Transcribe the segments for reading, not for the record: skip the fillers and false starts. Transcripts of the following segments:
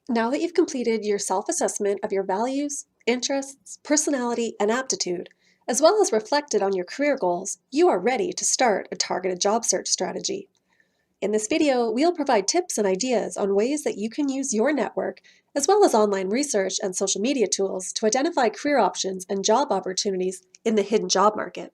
Now that you've completed your self-assessment of your values, interests, personality, and aptitude, as well as reflected on your career goals, you are ready to start a targeted job search strategy. In this video, we'll provide tips and ideas on ways that you can use your network, as well as online research and social media tools to identify career options and job opportunities in the hidden job market.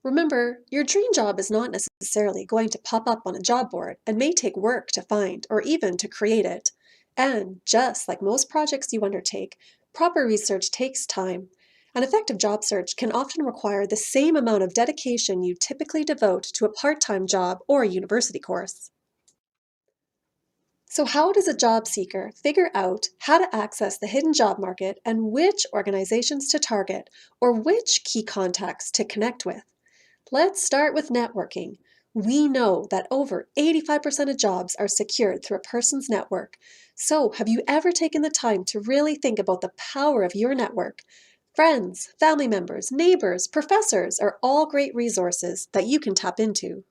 Remember, your dream job is not necessarily going to pop up on a job board and may take work to find or even to create it. And just like most projects you undertake, proper research takes time. An effective job search can often require the same amount of dedication you typically devote to a part-time job or a university course. So how does a job seeker figure out how to access the hidden job market and which organizations to target or which key contacts to connect with? Let's start with networking. We know that over 85% of jobs are secured through a person's network. So, have you ever taken the time to really think about the power of your network? Friends, family members, neighbors, professors are all great resources that you can tap into.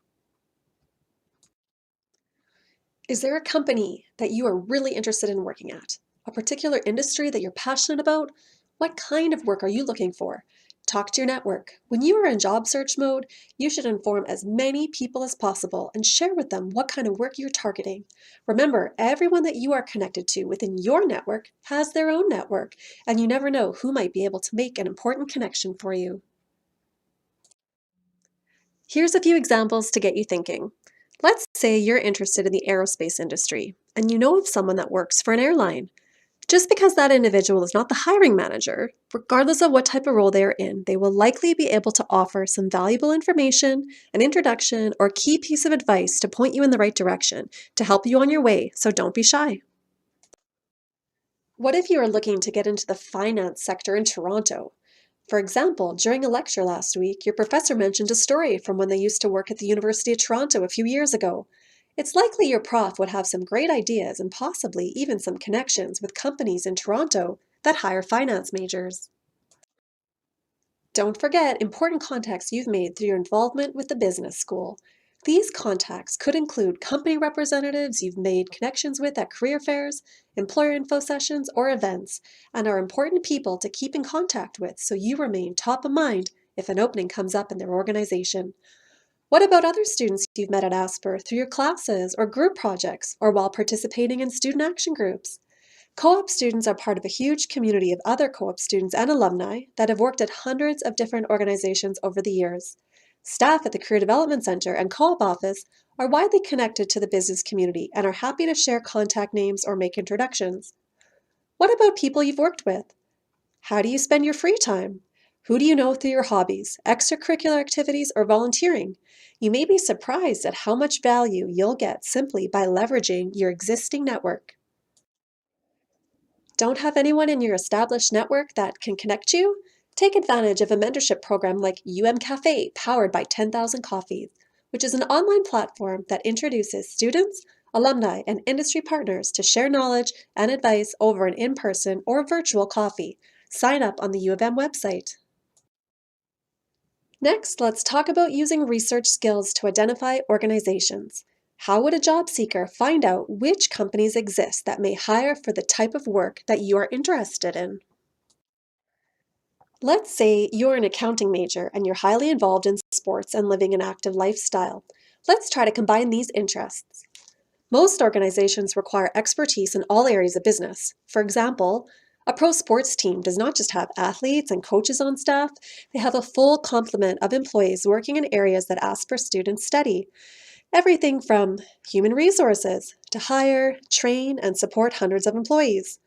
Is there a company that you are really interested in working at? A particular industry that you're passionate about? What kind of work are you looking for? Talk to your network. When you are in job search mode, you should inform as many people as possible and share with them what kind of work you're targeting. Remember, everyone that you are connected to within your network has their own network, and you never know who might be able to make an important connection for you. Here's a few examples to get you thinking. Let's say you're interested in the aerospace industry and you know of someone that works for an airline. Just because that individual is not the hiring manager, regardless of what type of role they are in, they will likely be able to offer some valuable information, an introduction, or key piece of advice to point you in the right direction to help you on your way, so don't be shy. What if you are looking to get into the finance sector in Toronto? For example, during a lecture last week, your professor mentioned a story from when they used to work at the University of Toronto a few years ago. It's likely your prof would have some great ideas and possibly even some connections with companies in Toronto that hire finance majors. Don't forget important contacts you've made through your involvement with the business school. These contacts could include company representatives you've made connections with at career fairs, employer info sessions, or events, and are important people to keep in contact with so you remain top of mind if an opening comes up in their organization. What about other students you've met at Asper through your classes or group projects or while participating in student action groups? Co-op students are part of a huge community of other co-op students and alumni that have worked at hundreds of different organizations over the years. Staff at the Career Development Center and co-op office are widely connected to the business community and are happy to share contact names or make introductions. What about people you've worked with? How do you spend your free time? Who do you know through your hobbies, extracurricular activities, or volunteering? You may be surprised at how much value you'll get simply by leveraging your existing network. Don't have anyone in your established network that can connect you? Take advantage of a mentorship program like Cafe, powered by 10,000 Coffees, which is an online platform that introduces students, alumni, and industry partners to share knowledge and advice over an in-person or virtual coffee. Sign up on the U of M website. Next, let's talk about using research skills to identify organizations. How would a job seeker find out which companies exist that may hire for the type of work that you are interested in? Let's say you're an accounting major and you're highly involved in sports and living an active lifestyle. Let's try to combine these interests. Most organizations require expertise in all areas of business. For example, a pro sports team does not just have athletes and coaches on staff, they have a full complement of employees working in areas that Asper students study. Everything from human resources to hire, train, and support hundreds of employees.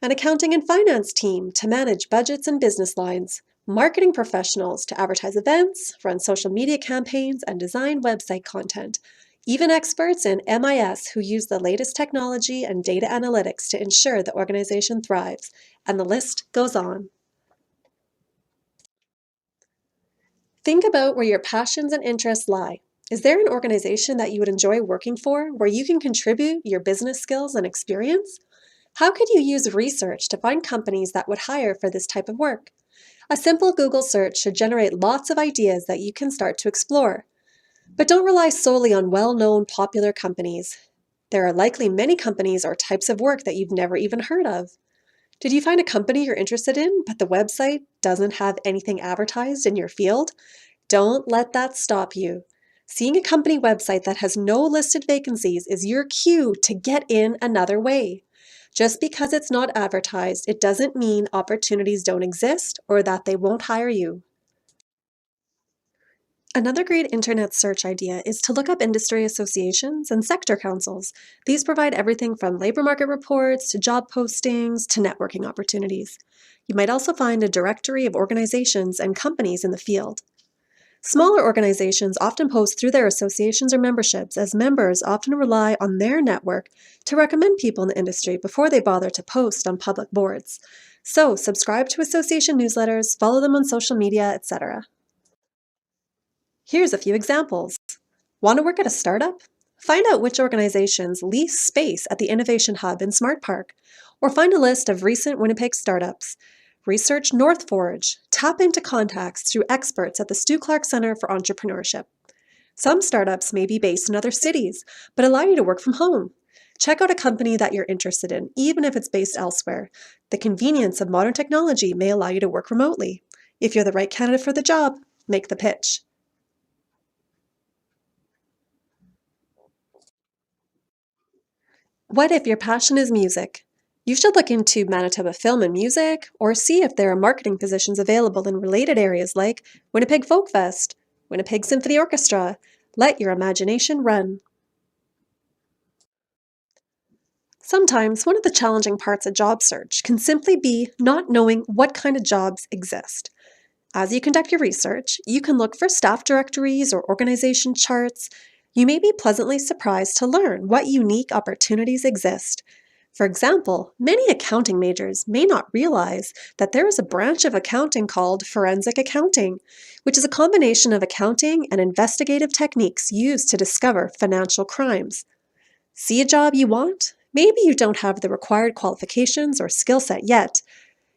An accounting and finance team to manage budgets and business lines. Marketing professionals to advertise events, run social media campaigns, and design website content. Even experts in MIS who use the latest technology and data analytics to ensure the organization thrives. And the list goes on. Think about where your passions and interests lie. Is there an organization that you would enjoy working for where you can contribute your business skills and experience? How could you use research to find companies that would hire for this type of work? A simple Google search should generate lots of ideas that you can start to explore. But don't rely solely on well-known popular companies. There are likely many companies or types of work that you've never even heard of. Did you find a company you're interested in, but the website doesn't have anything advertised in your field? Don't let that stop you. Seeing a company website that has no listed vacancies is your cue to get in another way. Just because it's not advertised, it doesn't mean opportunities don't exist or that they won't hire you. Another great internet search idea is to look up industry associations and sector councils. These provide everything from labor market reports to job postings to networking opportunities. You might also find a directory of organizations and companies in the field. Smaller organizations often post through their associations or memberships, as members often rely on their network to recommend people in the industry before they bother to post on public boards. So, subscribe to association newsletters, follow them on social media, etc. Here's a few examples. Want to work at a startup? Find out which organizations lease space at the Innovation Hub in Smart Park, or find a list of recent Winnipeg startups. Research North Forge. Tap into contacts through experts at the Stu Clark Center for Entrepreneurship. Some startups may be based in other cities, but allow you to work from home. Check out a company that you're interested in, even if it's based elsewhere. The convenience of modern technology may allow you to work remotely. If you're the right candidate for the job, make the pitch. What if your passion is music? You should look into Manitoba Film and Music, or see if there are marketing positions available in related areas like Winnipeg Folk Fest, Winnipeg Symphony Orchestra. Let your imagination run. Sometimes one of the challenging parts of job search can simply be not knowing what kind of jobs exist. As you conduct your research, you can look for staff directories or organization charts. You may be pleasantly surprised to learn what unique opportunities exist. For example, many accounting majors may not realize that there is a branch of accounting called forensic accounting, which is a combination of accounting and investigative techniques used to discover financial crimes. See a job you want? Maybe you don't have the required qualifications or skill set yet.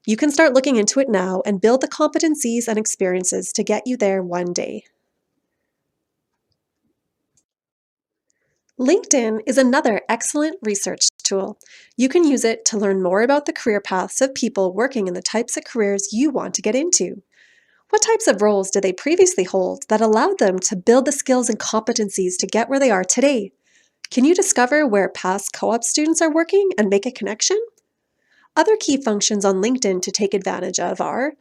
You can start looking into it now and build the competencies and experiences to get you there one day. LinkedIn is another excellent research tool. You can use it to learn more about the career paths of people working in the types of careers you want to get into. What types of roles did they previously hold that allowed them to build the skills and competencies to get where they are today? Can you discover where past co-op students are working and make a connection? Other key functions on LinkedIn to take advantage of are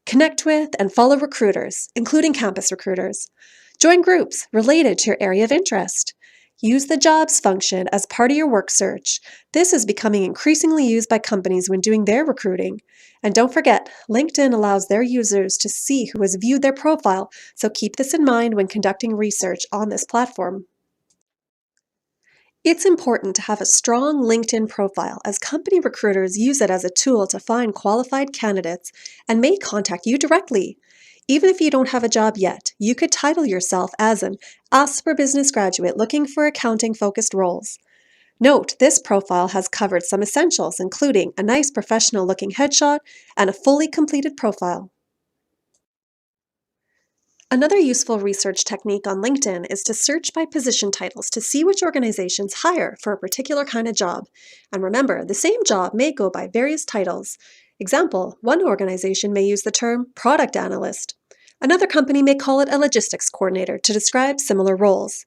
connect with and follow recruiters, including campus recruiters. Join groups related to your area of interest. Use the jobs function as part of your work search. This is becoming increasingly used by companies when doing their recruiting. And don't forget, LinkedIn allows their users to see who has viewed their profile, so keep this in mind when conducting research on this platform. It's important to have a strong LinkedIn profile, as company recruiters use it as a tool to find qualified candidates and may contact you directly. Even if you don't have a job yet, you could title yourself as an Ask for Business graduate looking for accounting-focused roles. Note, this profile has covered some essentials, including a nice professional-looking headshot and a fully completed profile. Another useful research technique on LinkedIn is to search by position titles to see which organizations hire for a particular kind of job. And remember, the same job may go by various titles. Example, one organization may use the term product analyst. Another company may call it a logistics coordinator to describe similar roles.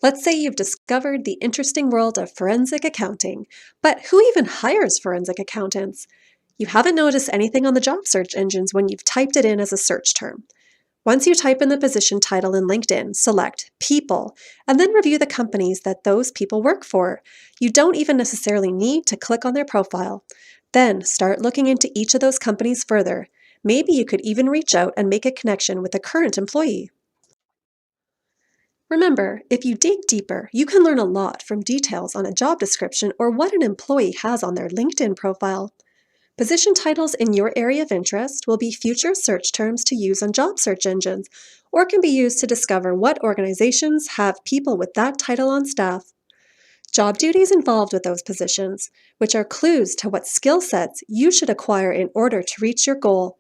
Let's say you've discovered the interesting world of forensic accounting, but who even hires forensic accountants? You haven't noticed anything on the job search engines when you've typed it in as a search term. Once you type in the position title in LinkedIn, select People, and then review the companies that those people work for. You don't even necessarily need to click on their profile. Then start looking into each of those companies further. Maybe you could even reach out and make a connection with a current employee. Remember, if you dig deeper, you can learn a lot from details on a job description or what an employee has on their LinkedIn profile. Position titles in your area of interest will be future search terms to use on job search engines, or can be used to discover what organizations have people with that title on staff. Job duties involved with those positions, which are clues to what skill sets you should acquire in order to reach your goal.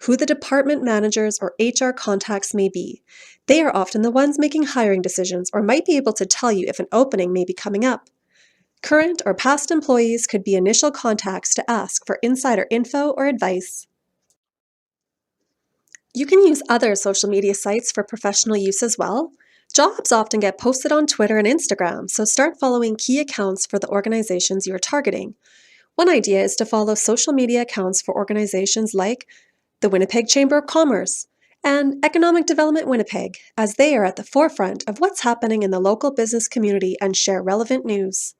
Who the department managers or HR contacts may be. They are often the ones making hiring decisions or might be able to tell you if an opening may be coming up. Current or past employees could be initial contacts to ask for insider info or advice. You can use other social media sites for professional use as well. Jobs often get posted on Twitter and Instagram, so start following key accounts for the organizations you're targeting. One idea is to follow social media accounts for organizations like the Winnipeg Chamber of Commerce and Economic Development Winnipeg, as they are at the forefront of what's happening in the local business community and share relevant news.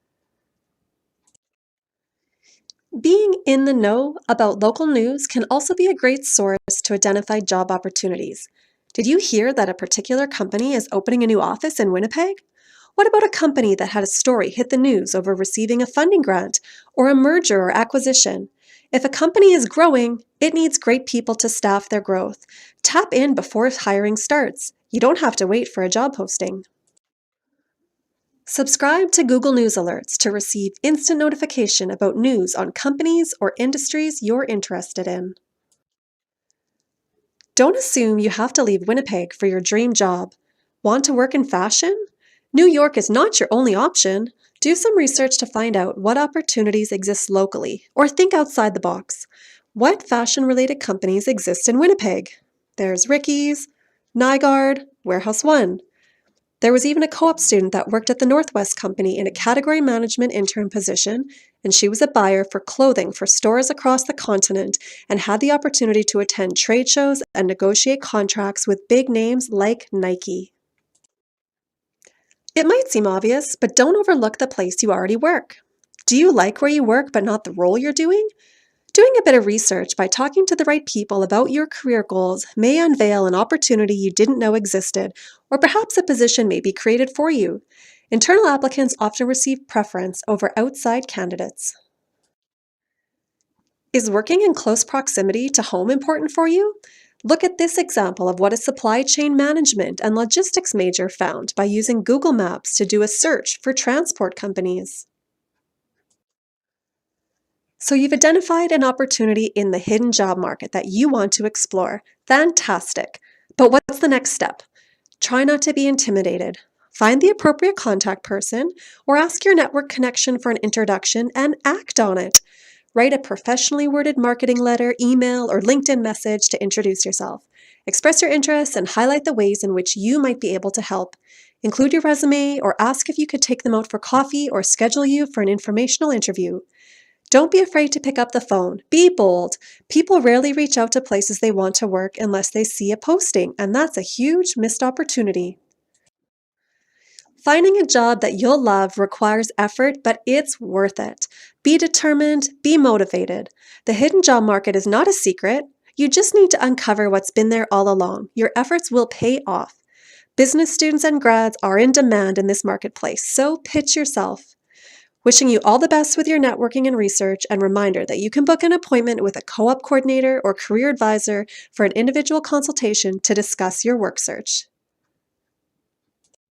Being in the know about local news can also be a great source to identify job opportunities. Did you hear that a particular company is opening a new office in Winnipeg? What about a company that had a story hit the news over receiving a funding grant or a merger or acquisition? If a company is growing, it needs great people to staff their growth. Tap in before hiring starts. You don't have to wait for a job posting. Subscribe to Google News Alerts to receive instant notification about news on companies or industries you're interested in. Don't assume you have to leave Winnipeg for your dream job. Want to work in fashion? New York is not your only option. Do some research to find out what opportunities exist locally, or think outside the box. What fashion-related companies exist in Winnipeg? There's Ricky's, Nygaard, Warehouse One. There was even a co-op student that worked at the Northwest Company in a category management intern position, and she was a buyer for clothing for stores across the continent and had the opportunity to attend trade shows and negotiate contracts with big names like Nike. It might seem obvious, but don't overlook the place you already work. Do you like where you work but not the role you're doing? Doing a bit of research by talking to the right people about your career goals may unveil an opportunity you didn't know existed, or perhaps a position may be created for you. Internal applicants often receive preference over outside candidates. Is working in close proximity to home important for you? Look at this example of what a supply chain management and logistics major found by using Google Maps to do a search for transport companies. So you've identified an opportunity in the hidden job market that you want to explore. Fantastic. But what's the next step? Try not to be intimidated. Find the appropriate contact person or ask your network connection for an introduction and act on it. Write a professionally worded marketing letter, email, or LinkedIn message to introduce yourself. Express your interests and highlight the ways in which you might be able to help. Include your resume or ask if you could take them out for coffee or schedule you for an informational interview. Don't be afraid to pick up the phone. Be bold. People rarely reach out to places they want to work unless they see a posting, and that's a huge missed opportunity. Finding a job that you'll love requires effort, but it's worth it. Be determined, be motivated. The hidden job market is not a secret. You just need to uncover what's been there all along. Your efforts will pay off. Business students and grads are in demand in this marketplace, so pitch yourself. Wishing you all the best with your networking and research, and reminder that you can book an appointment with a co-op coordinator or career advisor for an individual consultation to discuss your work search.